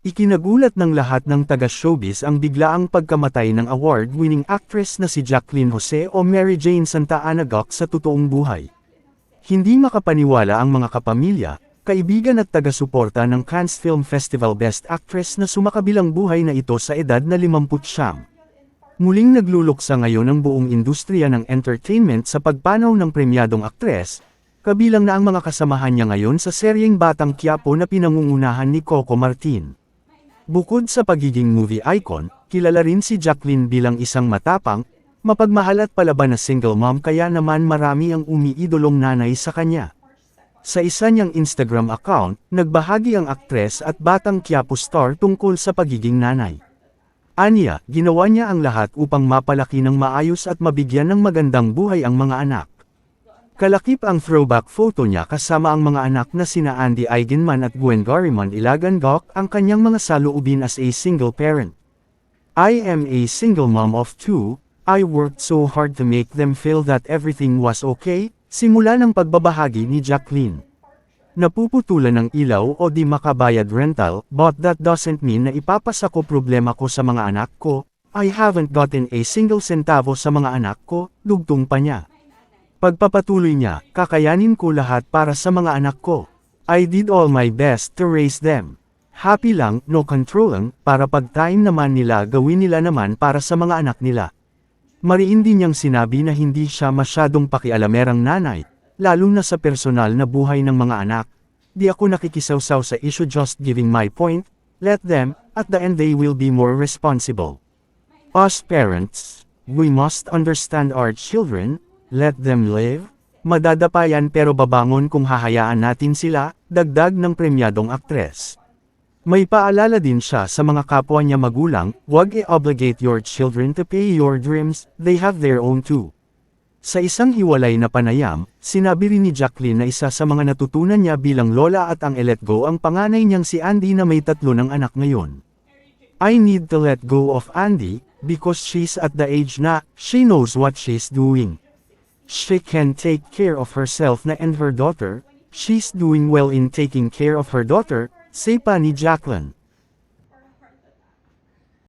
Ikinagulat ng lahat ng taga-showbiz ang biglaang pagkamatay ng award-winning actress na si Jacqueline Jose o Mary Jane Santa Ana Goc sa totoong buhay. Hindi makapaniwala ang mga kapamilya, kaibigan at taga-suporta ng Cannes Film Festival Best Actress na sumakabilang buhay na ito sa edad na 50. Muling nagluluksa ngayon ang buong industriya ng entertainment sa pagpanaw ng premyadong aktres, kabilang na ang mga kasamahan niya ngayon sa seryeng Batang Quiapo na pinangungunahan ni Coco Martin. Bukod sa pagiging movie icon, kilala rin si Jacqueline bilang isang matapang, mapagmahal at palaban na single mom kaya naman marami ang umiidolong nanay sa kanya. Sa isa niyang Instagram account, nagbahagi ang aktres at Batang Quiapo star tungkol sa pagiging nanay. Aniya, ginawa niya ang lahat upang mapalaki ng maayos at mabigyan ng magandang buhay ang mga anak. Kalakip ang throwback photo niya kasama ang mga anak na sina Andy Eigenman at Gwen Garrimon Ilagan Goc ang kanyang mga saloobin as a single parent. I am a single mom of 2, I worked so hard to make them feel that everything was okay, simula ng pagbabahagi ni Jacqueline. Napuputulan ng ilaw o di makabayad rental, but that doesn't mean na ipapasa ko problema ko sa mga anak ko, I haven't gotten a single centavo sa mga anak ko, dugtong pa niya. Pagpapatuloy niya, kakayanin ko lahat para sa mga anak ko. I did all my best to raise them. Happy lang, no controlling, para pag time naman nila gawin nila naman para sa mga anak nila. Mariin din niyang sinabi na hindi siya masyadong pakialamerang nanay, lalo na sa personal na buhay ng mga anak. Di ako nakikisawsaw sa issue, just giving my point, let them, at the end they will be more responsible. Us parents, we must understand our children, let them live. Madadapayan pero babangon kung hahayaan natin sila, dagdag ng premyadong aktres. May paalala din siya sa mga kapwa niya magulang, huwag i-obligate your children to pay your dreams, they have their own too. Sa isang hiwalay na panayam, sinabi rin ni Jacqueline na isa sa mga natutunan niya bilang lola at ang let go ang panganay niyang si Andy na may 3 ng anak ngayon. I need to let go of Andy, because she's at the age na, she knows what she's doing. She can take care of herself na and her daughter, she's doing well in taking care of her daughter, say pa ni Jacqueline.